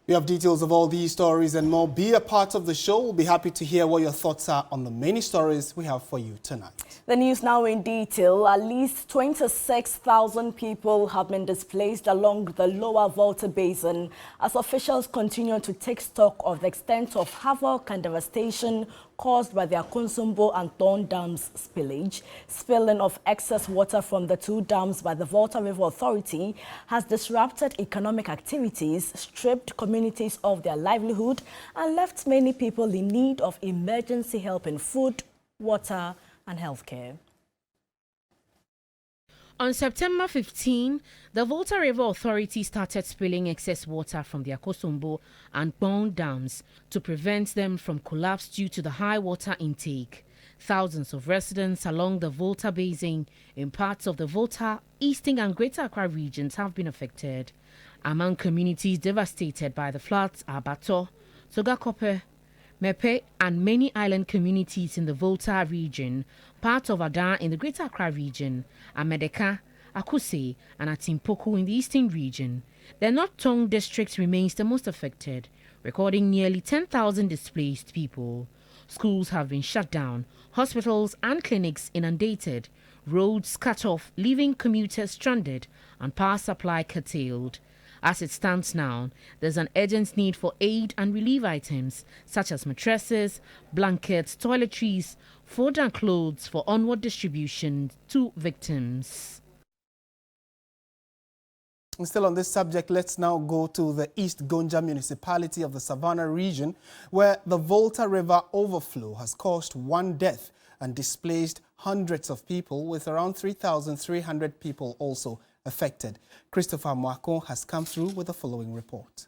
We have details of all these stories and more. Be a part of the show. We'll be happy to hear what your thoughts are on the many stories we have for you tonight. The news now in detail. At least 26,000 people have been displaced along the lower Volta basin as officials continue to take stock of the extent of havoc and devastation caused by the Akosombo and Thorn dams spillage. Spilling of excess water from the two dams by the Volta River Authority has disrupted economic activities, stripped communities of their livelihood, and left many people in need of emergency help in food, water, and healthcare. On September 15, the Volta River Authority started spilling excess water from the Akosombo and Thorn dams to prevent them from collapse due to the high water intake. Thousands of residents along the Volta basin in parts of the Volta, Eastern and Greater Accra regions have been affected. Among communities devastated by the floods are Bato, Togakope, Mepe and many island communities in the Volta region, part of Ada in the Greater Accra region, Amedeka, Akuse and Atimpoku in the Eastern region. The North Tongue district remains the most affected, recording nearly 10,000 displaced people. Schools have been shut down, hospitals and clinics inundated, roads cut off, leaving commuters stranded and power supply curtailed. As it stands now, there's an urgent need for aid and relief items such as mattresses, blankets, toiletries, food and clothes for onward distribution to victims. And still on this subject, let's now go to the East Gonja municipality of the Savannah region, where the Volta River overflow has caused one death and displaced hundreds of people, with around 3,300 people also affected. Christopher Mwako has come through with the following report.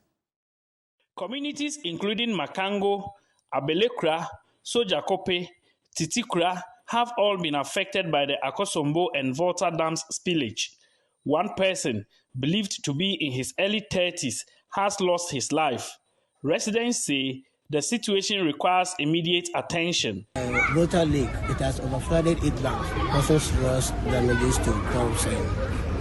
Communities including Makango, Abelekra, Sojakope, Titikra have all been affected by the Akosombo and Volta dams spillage. One person, believed to be in his early 30s, has lost his life. Residents say the situation requires immediate attention. Volta Lake, it has overflooded 8 banks, causing serious damages to crops and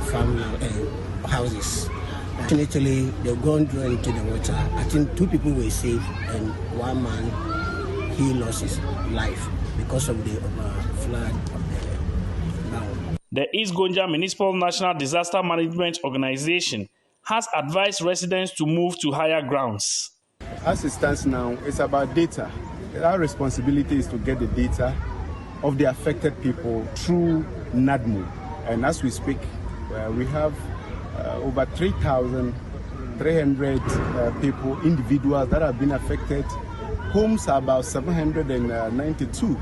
farmland and houses. Fortunately, they've gone into the water. I think 2 people were saved and 1 man, he lost his life because of the flood of the dam. The East Gonja Municipal National Disaster Management Organization has advised residents to move to higher grounds. As it stands now, it's about data. Our responsibility is to get the data of the affected people through NADMO. And as we speak, we have over 3,300 people, individuals that have been affected. Homes are about 792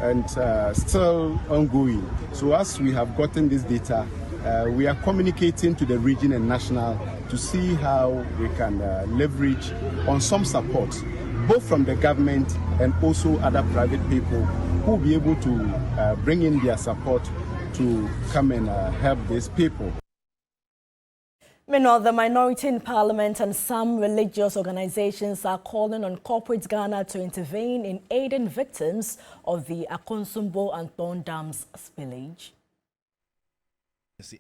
and still ongoing. So as we have gotten this data, we are communicating to the region and national to see how we can leverage on some support, both from the government and also other private people who will be able to bring in their support to come and help these people. Meanwhile, the minority in parliament and some religious organizations are calling on corporate Ghana to intervene in aiding victims of the Akosombo and Thorn dams spillage.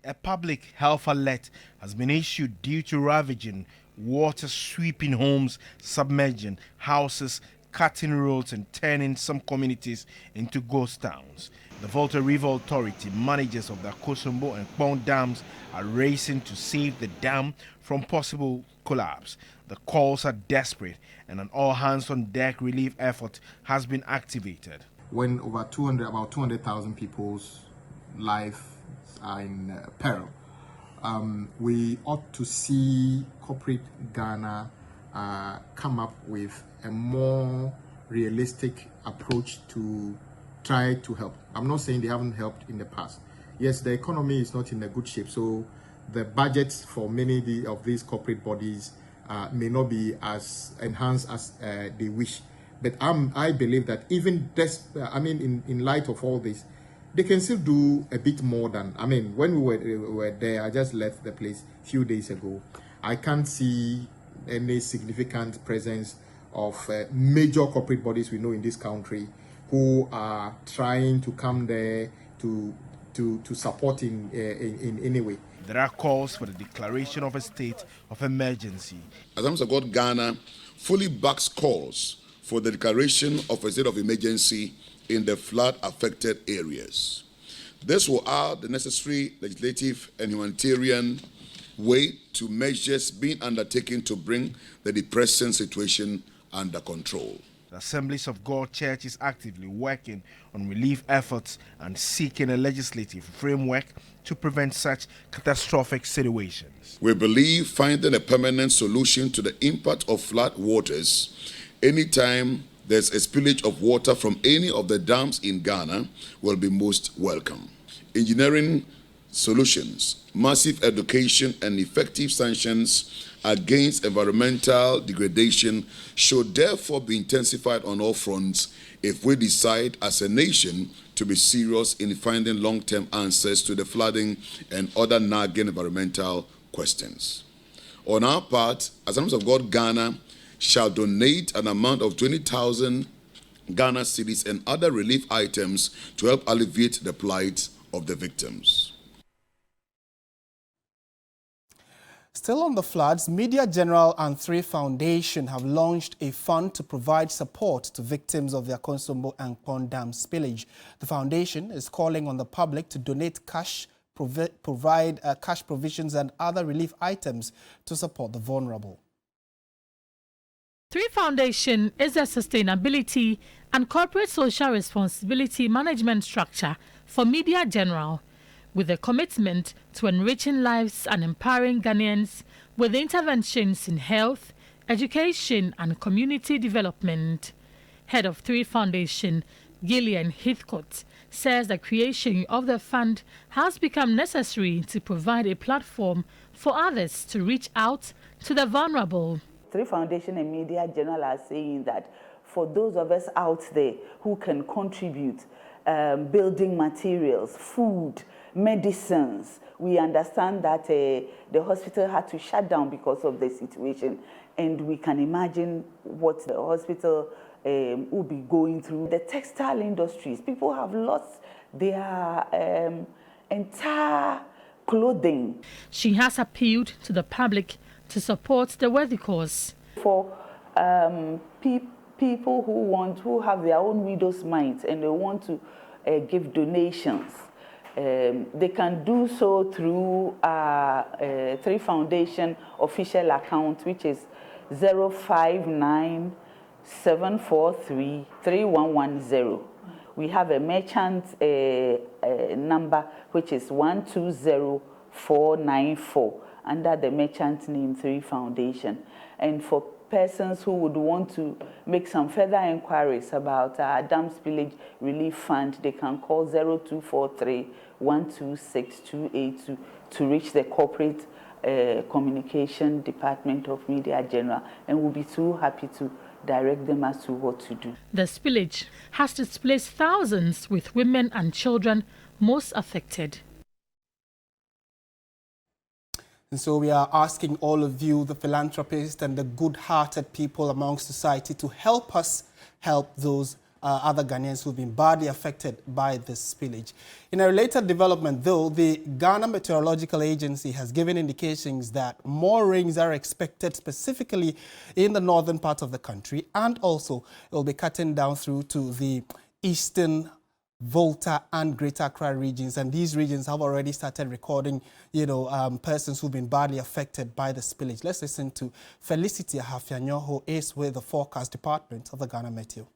A public health alert has been issued due to ravaging water sweeping homes, submerging houses, cutting roads and turning some communities into ghost towns. The Volta River Authority, managers of the Akosombo and Thorn dams, are racing to save the dam from possible collapse. The calls are desperate and an all-hands-on-deck relief effort has been activated. When about 200,000 people's lives are in peril, we ought to see corporate Ghana come up with a more realistic approach to try to help. I'm not saying they haven't helped in the past. Yes, the economy is not in a good shape, so the budgets for many of these corporate bodies may not be as enhanced as they wish. But I believe that even this, in light of all this, they can still do a bit more than, when we were there, I just left the place a few days ago. I can't see any significant presence of major corporate bodies we know in this country who are trying to come there to support in any way. There are calls for the declaration of a state of emergency. Assemblies of God Ghana fully backs calls for the declaration of a state of emergency in the flood-affected areas. This will add the necessary legislative and humanitarian weight to measures being undertaken to bring the depressing situation under control. The Assemblies of God Church is actively working on relief efforts and seeking a legislative framework to prevent such catastrophic situations. We believe finding a permanent solution to the impact of flood waters anytime there's a spillage of water from any of the dams in Ghana will be most welcome. Engineering solutions, massive education, and effective sanctions against environmental degradation should therefore be intensified on all fronts if we decide as a nation to be serious in finding long-term answers to the flooding and other nagging environmental questions. On our part, Assemblies of God Ghana shall donate an amount of 20,000 Ghana cedis and other relief items to help alleviate the plight of the victims. Still on the floods, Media General and 3 Foundation have launched a fund to provide support to victims of the Akosombo and Kpong Dam spillage. The foundation is calling on the public to donate cash, provide cash provisions and other relief items to support the vulnerable. 3 Foundation is a sustainability and corporate social responsibility management structure for Media General, with a commitment to enriching lives and empowering Ghanaians with interventions in health, education and community development. Head of 3 Foundation, Gillian Heathcote, says the creation of the fund has become necessary to provide a platform for others to reach out to the vulnerable. 3 Foundation and Media General are saying that for those of us out there who can contribute building materials, food, medicines. We understand that the hospital had to shut down because of the situation, and we can imagine what the hospital will be going through. The textile industries, people have lost their entire clothing. She has appealed to the public to support the worthy cause. For people who have their own widow's mites and they want to give donations, they can do so through 3 Foundation official account, which is 059-743-3110. We have a merchant number, which is 120494, under the merchant name 3 Foundation. And for persons who would want to make some further inquiries about our dam spillage relief fund, they can call 0243-126-282 to reach the corporate communication department of Media General, and we'll be too happy to direct them as to what to do. The spillage has displaced thousands, with women and children most affected. And so we are asking all of you, the philanthropists and the good-hearted people among society, to help us help those other Ghanaians who've been badly affected by this spillage. In a related development, though, the Ghana Meteorological Agency has given indications that more rains are expected, specifically in the northern part of the country, and also it will be cutting down through to the eastern Volta and Greater Accra regions, and these regions have already started recording, persons who've been badly affected by the spillage. Let's listen to Felicity Ahafianyo, who is with the forecast department of the Ghana Meteo.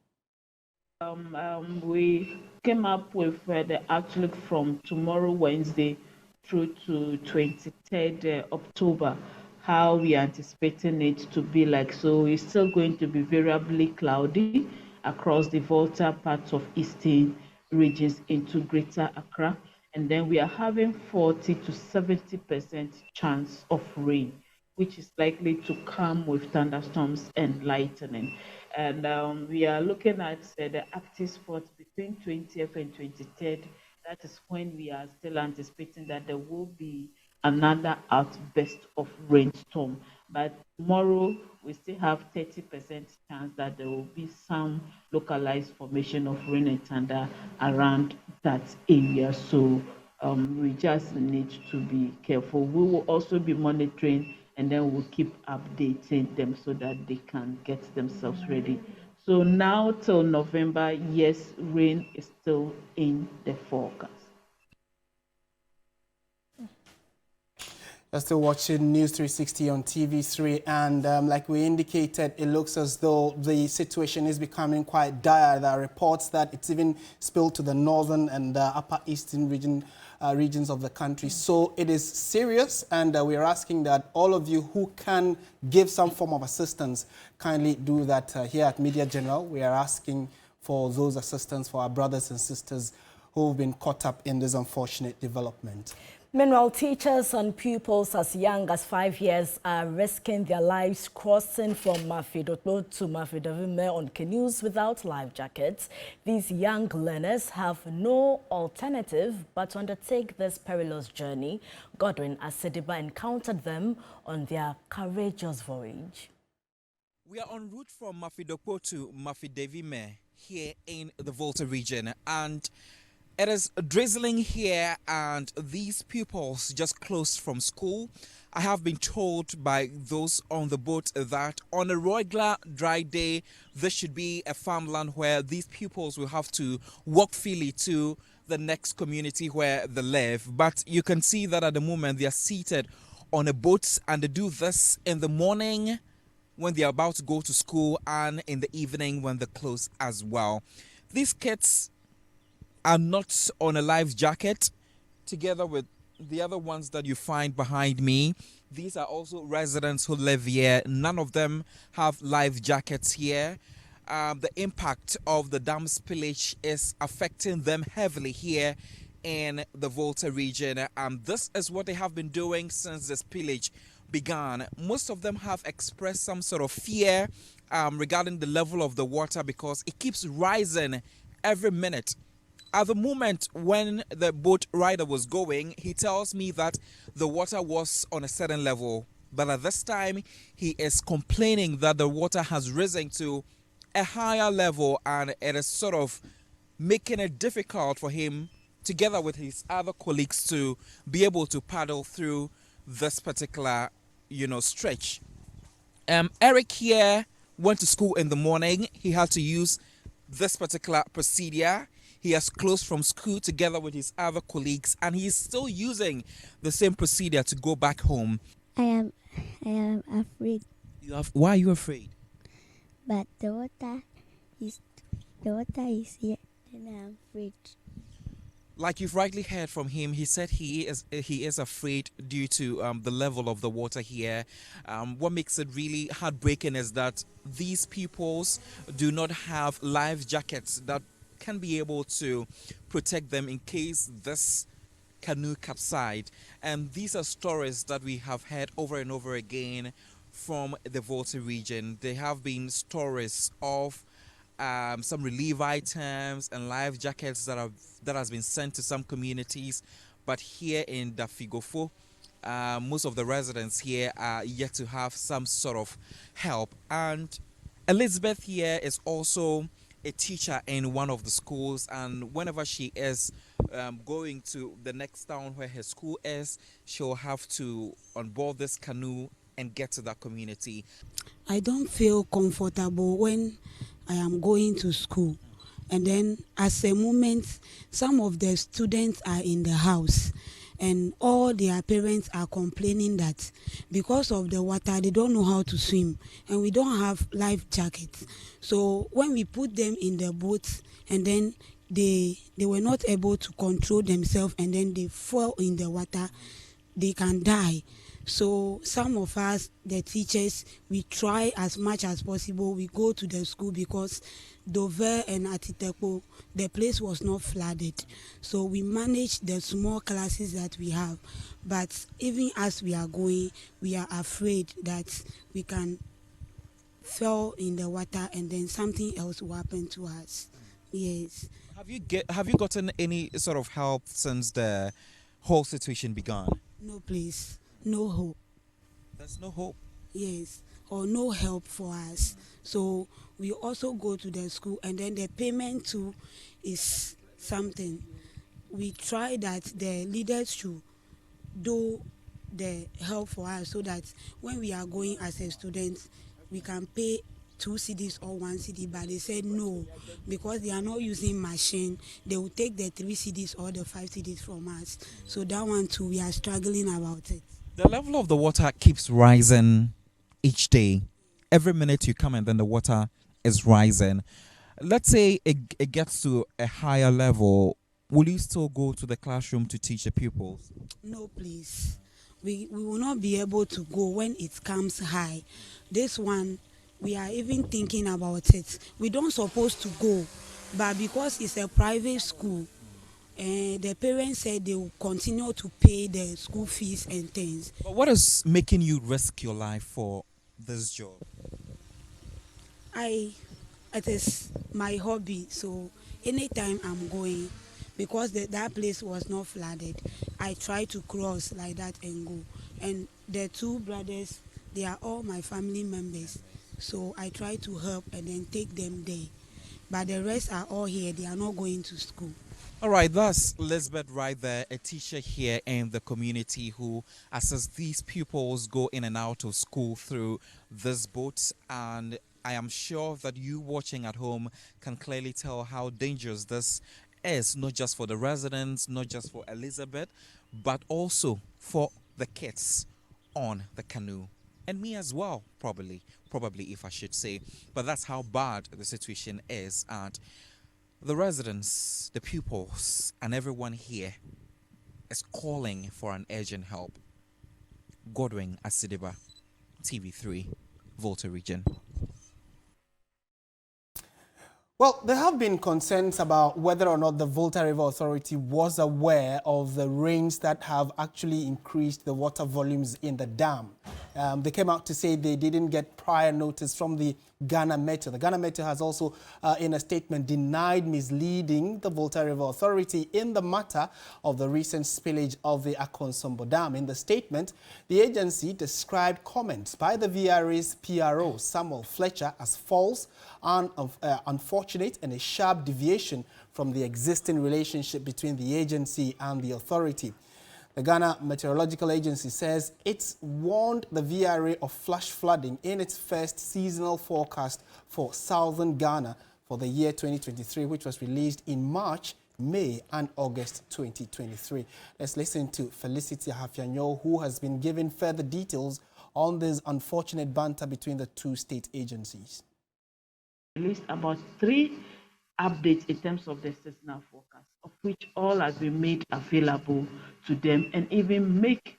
We came up with the outlook from tomorrow, Wednesday, through to 23rd October, how we are anticipating it to be like. So it's still going to be variably cloudy across the Volta parts of eastern regions into Greater Accra, and then we are having 40 to 70% chance of rain, which is likely to come with thunderstorms and lightning. And we are looking at the active spots between 20th and 23rd. That is when we are still anticipating that there will be another outburst of rainstorm. But tomorrow, we still have 30% chance that there will be some localized formation of rain and thunder around that area. So we just need to be careful. We will also be monitoring, and then we'll keep updating them so that they can get themselves ready. So now till November, yes, rain is still in the forecast. You're still watching News 360 on TV3, and like we indicated, it looks as though the situation is becoming quite dire. There are reports that it's even spilled to the northern and upper eastern regions of the country. So it is serious, and we are asking that all of you who can give some form of assistance kindly do that. Here at Media General, we are asking for those assistance for our brothers and sisters who have been caught up in this unfortunate development. Meanwhile, teachers and pupils as young as 5 years are risking their lives crossing from Mafidotlo to Mafidavime on canoes without life jackets. These young learners have no alternative but to undertake this perilous journey. Godwin Asediba encountered them on their courageous voyage. We are en route from Mafidokpo to Mafidavime here in the Volta region, and it is drizzling here, and these pupils just closed from school. I have been told by those on the boat that on a regular dry day, this should be a farmland where these pupils will have to walk freely to the next community where they live. But you can see that at the moment they are seated on a boat, and they do this in the morning when they are about to go to school and in the evening when they close as well. These kids are not on a life jacket, together with the other ones that you find behind me. These are also residents who live here. None of them have life jackets here. The impact of the dam spillage is affecting them heavily here in the Volta region. This is what they have been doing since the spillage began. Most of them have expressed some sort of fear regarding the level of the water because it keeps rising every minute. At the moment when the boat rider was going, he tells me that the water was on a certain level. But at this time, he is complaining that the water has risen to a higher level, and it is sort of making it difficult for him, together with his other colleagues, to be able to paddle through this particular, stretch. Eric here went to school in the morning. He had to use this particular procedure. He has closed from school together with his other colleagues, and he is still using the same procedure to go back home. I am afraid. Why are you afraid? But the water is here, and I'm afraid. Like you've rightly heard from him, he said he is afraid due to the level of the water here. What makes it really heartbreaking is that these pupils do not have life jackets that can be able to protect them in case this canoe capsized. And these are stories that we have heard over and over again from the Volta region. There have been stories of some relief items and life jackets that has been sent to some communities, but here in Dafigofo, most of the residents here are yet to have some sort of help. And Elizabeth here is also a teacher in one of the schools, and whenever she is going to the next town where her school is, she'll have to onboard this canoe and get to that community. I don't feel comfortable when I am going to school, and then as a moment some of the students are in the house and all their parents are complaining that because of the water they don't know how to swim and we don't have life jackets. So when we put them in the boats and then they were not able to control themselves and then they fall in the water, they can die. So some of us, the teachers, we try as much as possible. We go to the school because Dover and Atitepo, the place was not flooded. So we manage the small classes that we have. But even as we are going, we are afraid that we can fall in the water and then something else will happen to us. Yes. Have you gotten any sort of help since the whole situation began? No, please. No hope. There's no hope? Yes, or no help for us. So we also go to the school and then the payment too is something. we try that the leaders should do the help for us so that when we are going as a student, we can pay 2 cedis or 1 cedi, but they said no, because they are not using machine. They will take the 3 cedis or the 5 cedis from us. So that one too, we are struggling about it. The level of the water keeps rising each day. Every minute you come and then the water is rising. Let's say it gets to a higher level. Will you still go to the classroom to teach the pupils? No, please. We will not be able to go when it comes high. This one, we are even thinking about it. We don't supposed to go, but because it's a private school, the parents said they will continue to pay the school fees and things. But what is making you risk your life for this job? It is my hobby, so anytime I'm going, because that place was not flooded, I try to cross like that and go. And the 2 brothers, they are all my family members, so I try to help and then take them there. But the rest are all here, they are not going to school. All right, that's Lisbeth right there, a teacher here in the community who assists these pupils go in and out of school through this boat. And I am sure that you watching at home can clearly tell how dangerous this is, not just for the residents, not just for Elizabeth, but also for the kids on the canoe. And me as well, probably if I should say. But that's how bad the situation is. And the residents, the pupils, and everyone here is calling for an urgent help. Godwin Asidiba, TV3, Volta region. Well, there have been concerns about whether or not the Volta River Authority was aware of the rains that have actually increased the water volumes in the dam. They came out to say they didn't get prior notice from the Ghana Metro. The Ghana Metro has also, in a statement, denied misleading the Volta River Authority in the matter of the recent spillage of the Akonsombo Dam. In the statement, the agency described comments by the VRA's PRO, Samuel Fletcher, as false and unfortunate and a sharp deviation from the existing relationship between the agency and the authority. The Ghana Meteorological Agency says it's warned the VRA of flash flooding in its first seasonal forecast for southern Ghana for the year 2023, which was released in March, May and August 2023. Let's listen to Felicity Hafianyo, who has been given further details on this unfortunate banter between the 2 state agencies. Released about 3 updates in terms of the seasonal forecast, of which all has been made available to them, and even make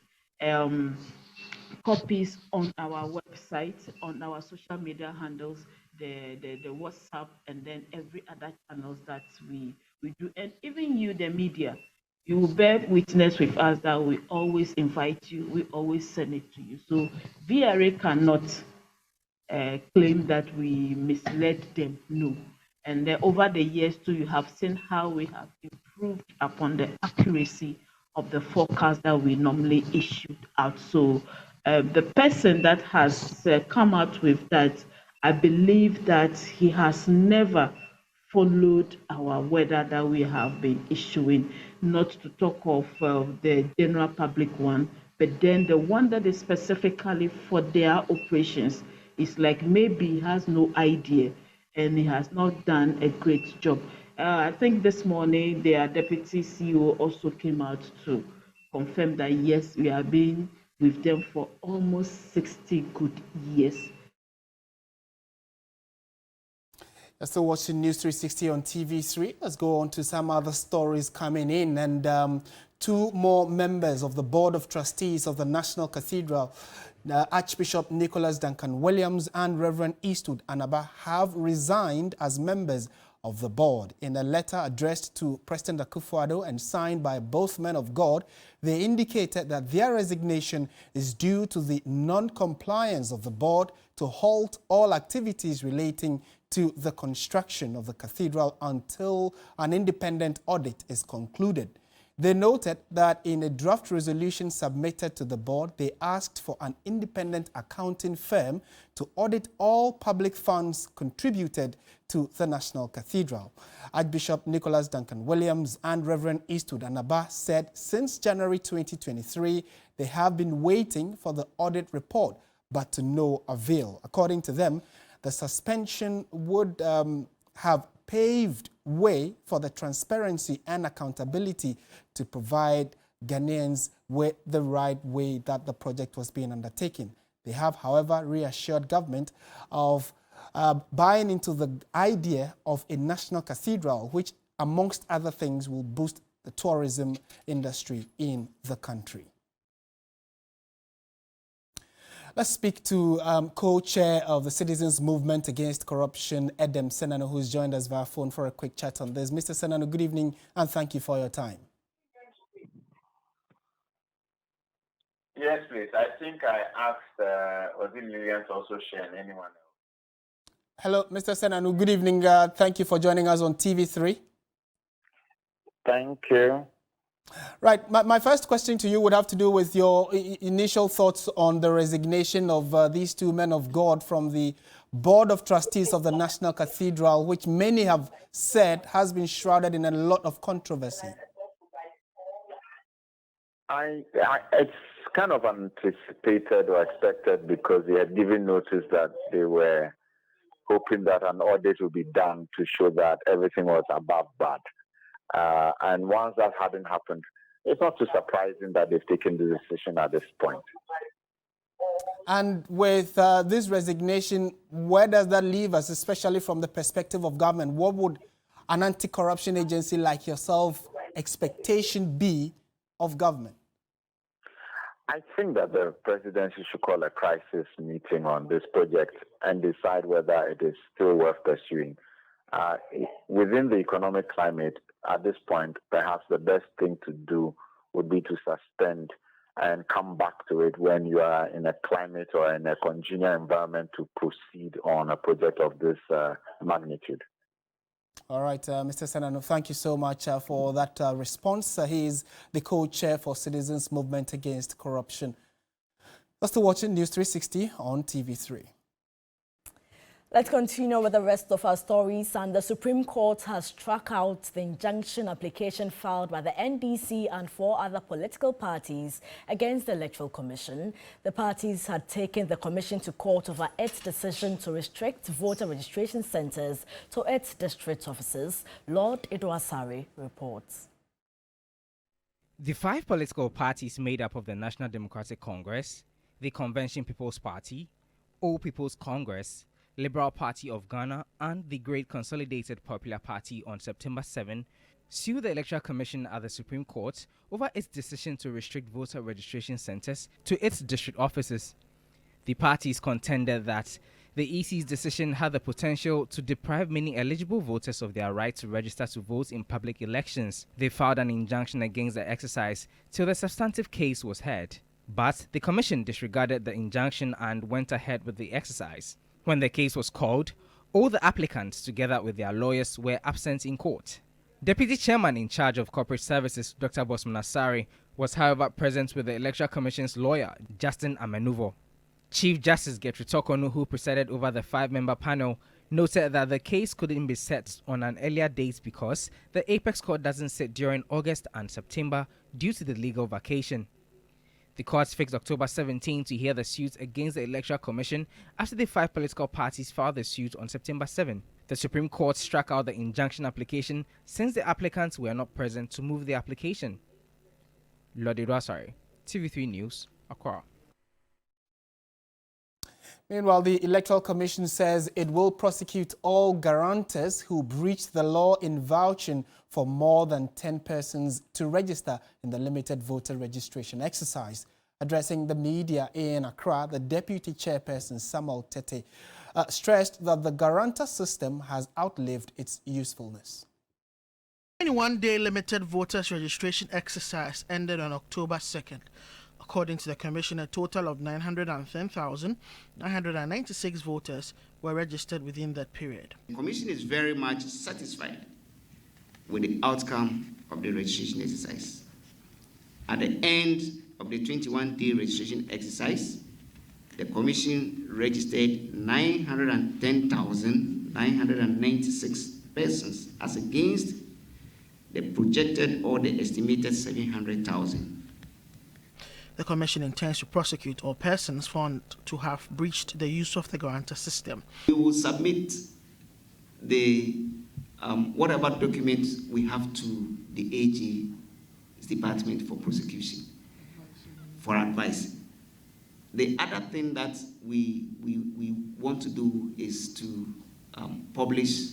copies on our website, on our social media handles, the WhatsApp, and then every other channels that we do. And even you, the media, you will bear witness with us that we always invite you, we always send it to you. So VRA cannot claim that we misled them, no. And over the years too, you have seen how we have improved upon the accuracy of the forecast that we normally issued out. So the person that has come out with that, I believe that he has never followed our weather that we have been issuing, not to talk of the general public one, but then the one that is specifically for their operations is like maybe he has no idea and he has not done a great job. I think this morning their deputy CEO also came out to confirm that yes, we have been with them for almost 60 good years. You're still watching News 360 on TV3. Let's go on to some other stories coming in. And 2 more members of the Board of Trustees of the National Cathedral, Archbishop Nicholas Duncan Williams and Reverend Eastwood Anaba, have resigned as members of the board. In a letter addressed to President Akufo-Addo and signed by both men of God, they indicated that their resignation is due to the non-compliance of the board to halt all activities relating to the construction of the cathedral until an independent audit is concluded. They noted that in a draft resolution submitted to the board, they asked for an independent accounting firm to audit all public funds contributed to the National Cathedral. Archbishop Nicholas Duncan Williams and Reverend Eastwood Anaba said since January 2023, they have been waiting for the audit report, but to no avail. According to them, the suspension would have paved way for the transparency and accountability to provide Ghanaians with the right way that the project was being undertaken. They have, however, reassured government of buying into the idea of a national cathedral, which, amongst other things, will boost the tourism industry in the country. Let's speak to co-chair of the Citizens Movement Against Corruption, Edem Senano, who's joined us via phone for a quick chat on this. Mr. Senano, good evening and thank you for your time. Yes, please. I think I asked, was it Millions also share and anyone else? Hello, Mr. Senano, good evening. Thank you for joining us on TV3. Thank you. Right. My first question to you would have to do with your initial thoughts on the resignation of these two men of God from the Board of Trustees of the National Cathedral, which many have said has been shrouded in a lot of controversy. It's kind of anticipated or expected because they had given notice that they were hoping that an audit would be done to show that everything was above board. And once that hadn't happened, it's not too surprising that they've taken the decision at this point. And with this resignation, where does that leave us, especially from the perspective of government? What would an anti-corruption agency like yourself expectation be of government? I think that the presidency should call a crisis meeting on this project and decide whether it is still worth pursuing. Within the economic climate, at this point, perhaps the best thing to do would be to suspend and come back to it when you are in a climate or in a congenial environment to proceed on a project of this magnitude. All right, Mr. Senano, thank you so much for that response. He is the co-chair for Citizens Movement Against Corruption. That's to watching News 360 on TV3. Let's continue with the rest of our stories. And the Supreme Court has struck out the injunction application filed by the NDC and 4 other political parties against the Electoral Commission. The parties had taken the commission to court over its decision to restrict voter registration centers to its district offices. Lord Idwasari reports. The 5 political parties made up of the National Democratic Congress, the Convention People's Party, All People's Congress, Liberal Party of Ghana and the Great Consolidated Popular Party on September 7 sued the Electoral Commission at the Supreme Court over its decision to restrict voter registration centers to its district offices. The parties contended that the EC's decision had the potential to deprive many eligible voters of their right to register to vote in public elections. They filed an injunction against the exercise till the substantive case was heard. But the Commission disregarded the injunction and went ahead with the exercise. When the case was called, all the applicants, together with their lawyers, were absent in court. Deputy Chairman in charge of Corporate Services, Dr. Bosman Asari, was however present with the Electoral Commission's lawyer, Justin Amenuvo. Chief Justice Gertrude Tokonu, who presided over the 5-member panel, noted that the case couldn't be set on an earlier date because the Apex Court doesn't sit during August and September due to the legal vacation. The court fixed October 17 to hear the suit against the Electoral Commission after the 5 political parties filed the suit on September 7. The Supreme Court struck out the injunction application since the applicants were not present to move the application. Lord Idwasari, TV3 News, Accra. Meanwhile, the Electoral Commission says it will prosecute all guarantors who breached the law in vouching for more than 10 persons to register in the limited voter registration exercise. Addressing the media in Accra, the Deputy Chairperson, Samuel Tete, stressed that the guarantor system has outlived its usefulness. The 21-day limited voters registration exercise ended on October 2nd. According to the Commission, a total of 910,996 voters were registered within that period. The Commission is very much satisfied with the outcome of the registration exercise. At the end of the 21-day registration exercise, the Commission registered 910,996 persons as against the projected or the estimated 700,000. The Commission intends to prosecute all persons found to have breached the use of the guarantor system. We will submit the whatever documents we have to the AG's Department for Prosecution for advice. The other thing that we want to do is to publish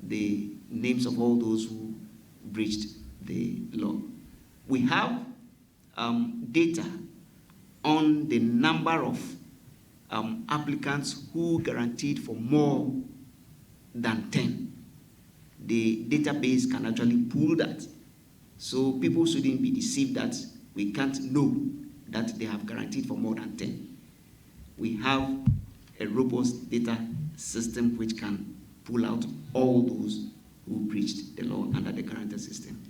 the names of all those who breached the law. We have data on the number of applicants who guaranteed for more than 10. The database can actually pull that. So people shouldn't be deceived that we can't know that they have guaranteed for more than 10. We have a robust data system which can pull out all those who breached the law under the guarantor system.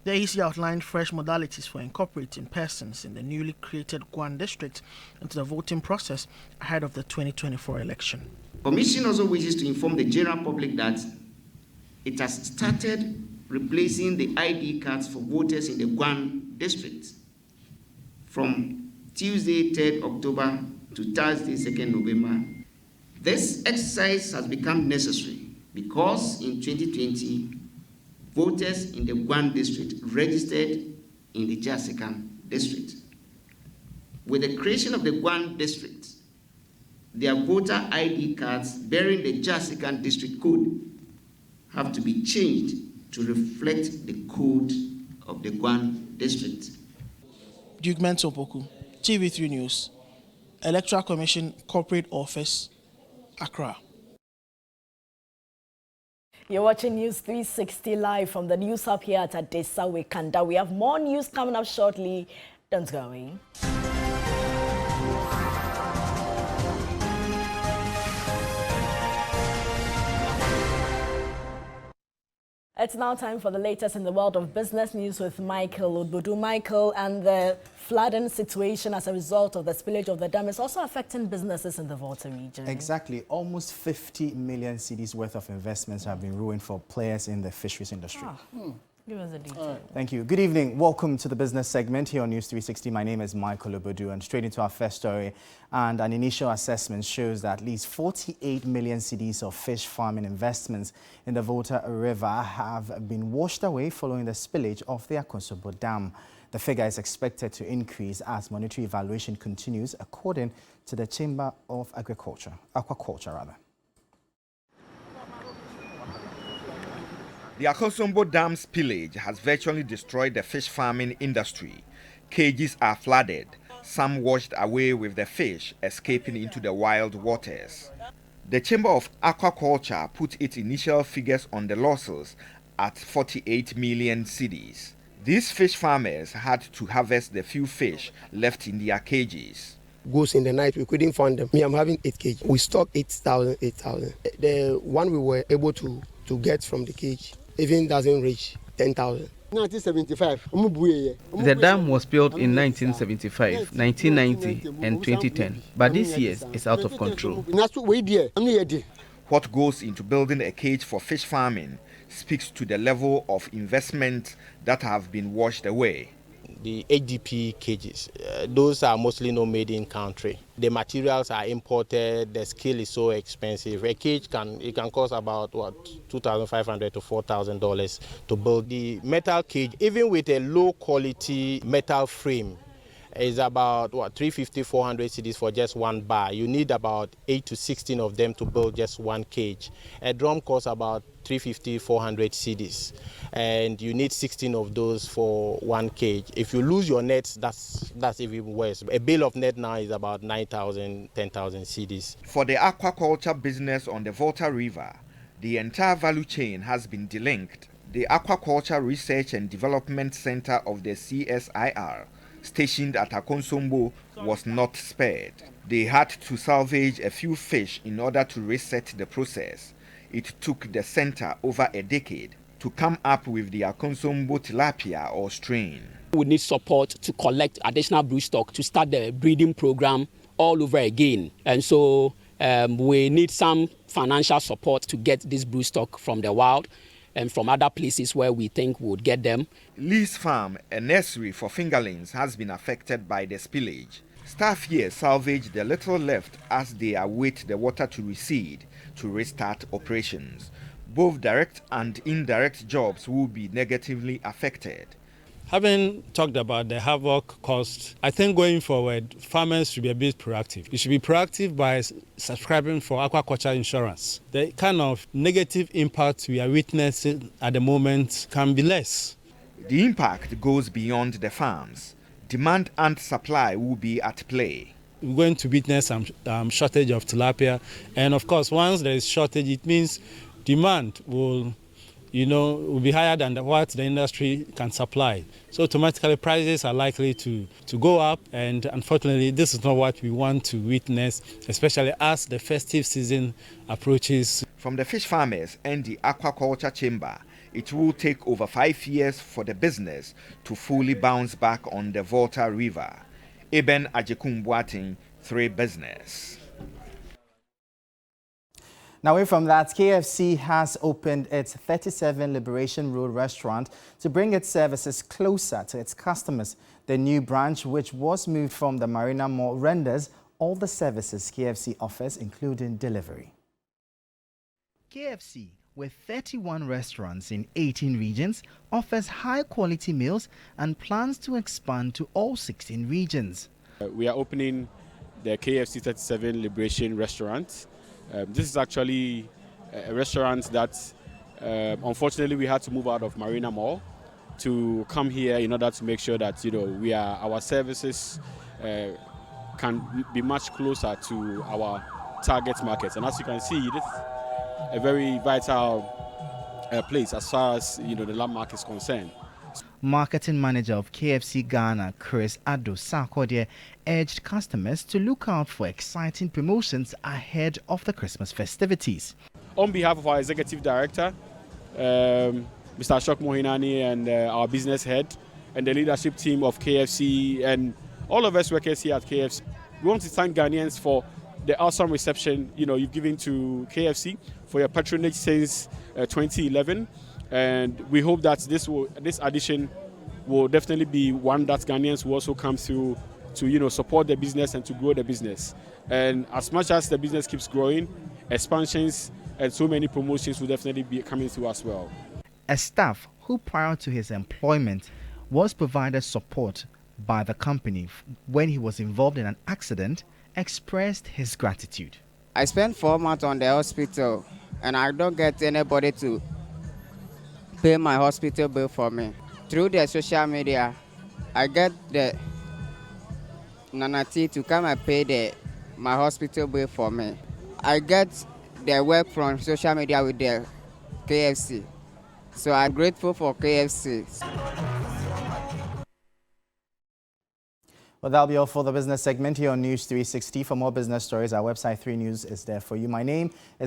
The EC outlined fresh modalities for incorporating persons in the newly created Guan district into the voting process ahead of the 2024 election. Commission also wishes to inform the general public that it has started replacing the ID cards for voters in the Guan district from Tuesday, 3rd October to Thursday, 2nd November. This exercise has become necessary because in 2020, voters in the Guan district registered in the Jasikan district. With the creation of the Guan district, their voter ID cards bearing the Jasikan district code have to be changed to reflect the code of the Guan district. Duke Mentopoku, TV3 News, Electoral Commission Corporate Office, Accra. You're watching News 360 live from the News Hub here at Adesa Wekanda. We have more news coming up shortly. Don't go away. It's now time for the latest in the world of business news with Michael Odudu. Michael, and the flooding situation as a result of the spillage of the dam is also affecting businesses in the Volta region. Exactly. Almost 50 million cedis worth of investments have been ruined for players in the fisheries industry. Give us a detail. Thank you. Good evening. Welcome to the business segment here on News 360. My name is Michael Odudu, and straight into our first story. And an initial assessment shows that at least 48 million cedis of fish farming investments in the Volta River have been washed away following the spillage of the Akosombo Dam. The figure is expected to increase as monetary evaluation continues, according to the Chamber of Aquaculture. The Akosombo Dam spillage has virtually destroyed the fish farming industry. Cages are flooded, some washed away with the fish escaping into the wild waters. The Chamber of Aquaculture put its initial figures on the losses at 48 million cedis. These fish farmers had to harvest the few fish left in their cages. Goes in the night, we couldn't find them. Me, I'm having 8 cages. We stock 8,000. The one we were able to get from the cage even doesn't reach 10,000. 1975. The dam was built in 1975, 1990 and 2010, but this year it's out of control. What goes into building a cage for fish farming speaks to the level of investment that have been washed away. The HDP cages, those are mostly not made in country. The materials are imported, the scale is so expensive. A cage can cost about $2,500 to $4,000 to build. The metal cage, even with a low quality metal frame, is about 350, 400 cedis for just one bar. You need about 8 to 16 of them to build just one cage. A drum costs about 350, 400 cedis, and you need 16 of those for one cage. If you lose your nets, that's even worse. A bale of net now is about 9,000, 10,000 cedis. For the aquaculture business on the Volta River, the entire value chain has been delinked. The Aquaculture Research and Development Center of the CSIR, stationed at Akosombo, was not spared. They had to salvage a few fish in order to reset the process. It took the center over a decade. to come up with their Consombo tilapia or strain. We need support to collect additional broodstock to start the breeding program all over again. And so we need some financial support to get this broodstock from the wild and from other places where we think we would get them. Lee's Farm, a nursery for fingerlings, has been affected by the spillage. Staff here salvage the little left as they await the water to recede to restart operations. Both direct and indirect jobs will be negatively affected. Having talked about the havoc caused, I think going forward, farmers should be a bit proactive. You should be proactive by subscribing for aquaculture insurance. The kind of negative impact we are witnessing at the moment can be less. The impact goes beyond the farms. Demand and supply will be at play. We're going to witness some shortage of tilapia. And of course, once there is shortage, it means demand will be higher than what the industry can supply. So automatically prices are likely to go up, and unfortunately this is not what we want to witness, especially as the festive season approaches. From the fish farmers and the aquaculture chamber, it will take over 5 years for the business to fully bounce back on the Volta River. Eben Ajekumbuating, 3 Business. Now, away from that, KFC has opened its 37 Liberation Road restaurant to bring its services closer to its customers. The new branch, which was moved from the Marina Mall, renders all the services KFC offers, including delivery. KFC, with 31 restaurants in 18 regions, offers high-quality meals and plans to expand to all 16 regions. We are opening the KFC 37 Liberation restaurant. This is actually a restaurant that unfortunately we had to move out of Marina Mall to come here in order to make sure that our services can be much closer to our target markets. And as you can see, this is a very vital place as far as the landmark is concerned. Marketing manager of KFC Ghana, Chris Ado Sarkodie, urged customers to look out for exciting promotions ahead of the Christmas festivities. On behalf of our executive director, Mr. Ashok Mohinani, and our business head and the leadership team of KFC and all of us workers here at KFC, we want to thank Ghanaians for the awesome reception you've given to KFC, for your patronage since 2011. And we hope that this addition will definitely be one that Ghanaians will also come through to support the business and to grow the business. And as much as the business keeps growing, expansions and so many promotions will definitely be coming through as well. A staff who prior to his employment was provided support by the company when he was involved in an accident expressed his gratitude. I spent 4 months on the hospital and I don't get anybody to pay my hospital bill for me. Through the social media, I get the Nanati to come and pay my hospital bill for me. I get the work from social media with the KFC. So I'm grateful for KFC. Well, that'll be all for the business segment here on News 360. For more business stories, our website 3News is there for you. My name is